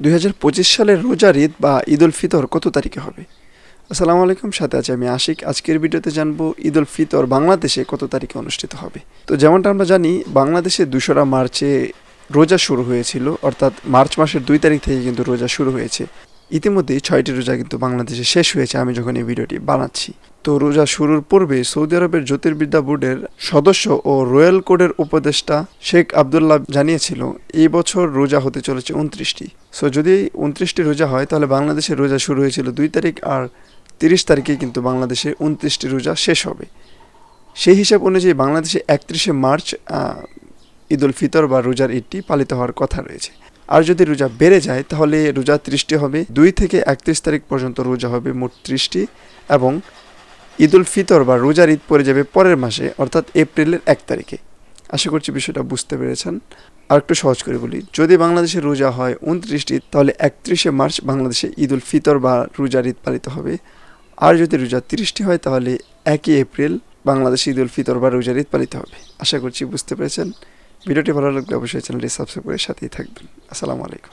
2025 সালের রোজার ঈদ বা ঈদ উল ফিতর কত তারিখে হবে? আসসালামু আলাইকুম, সাথে আছি আমি আশিক। আজকের ভিডিওতে জানবো ঈদ উল ফিতর বাংলাদেশে কত তারিখে অনুষ্ঠিত হবে। তো যেমনটা আমরা জানি, বাংলাদেশে 2রা মার্চে রোজা শুরু হয়েছিল, অর্থাৎ মার্চ মাসের 2 তারিখ থেকে কিন্তু রোজা শুরু হয়েছে। ইতিমধ্যেই 6টি রোজা কিন্তু বাংলাদেশে শেষ হয়েছে আমি যখন এই ভিডিওটি বানাচ্ছি। তো রোজা শুরুর পূর্বে সৌদি আরবের জ্যোতির্বিদ্যা বোর্ডের সদস্য ও রয়্যাল কোডের উপদেষ্টা শেখ আবদুল্লাহ জানিয়েছিল এই বছর রোজা হতে চলেছে 29টি। সো যদি 29টি রোজা হয় তাহলে বাংলাদেশের রোজা শুরু হয়েছিল 2 তারিখ, আর 30 তারিখে কিন্তু বাংলাদেশে 29টি রোজা শেষ হবে। সেই হিসাব অনুযায়ী বাংলাদেশে 31শে মার্চ ঈদ উল ফিতর বা রোজার ঈদটি পালিত হওয়ার কথা রয়েছে। আর যদি রোজা বেড়ে যায় তাহলে রোজা 30টি হবে, 2 থেকে 31 তারিখ পর্যন্ত রোজা হবে মোট 30টি, এবং ঈদ উল ফিতর বা রোজার ঈদ পড়ে যাবে পরের মাসে, অর্থাৎ এপ্রিলের 1 তারিখে। আশা করছি বিষয়টা বুঝতে পেরেছেন। আর একটু সহজ করে বলি, যদি বাংলাদেশে রোজা হয় 29টি তাহলে 31শে মার্চ বাংলাদেশে ঈদ উল ফিতর বা রোজার ঈদ পালিত হবে। আর যদি রোজা 30টি হয় তাহলে 1 এপ্রিল বাংলাদেশে ঈদ উল ফিতর বা রোজার ঈদ পালিত হবে। আশা করছি বুঝতে পেরেছেন। ভিডিওটি ভালো লাগলে অবশ্যই চ্যানেলটি সাবস্ক্রাইব করে সাথেই থাকবেন। আসসালামু আলাইকুম।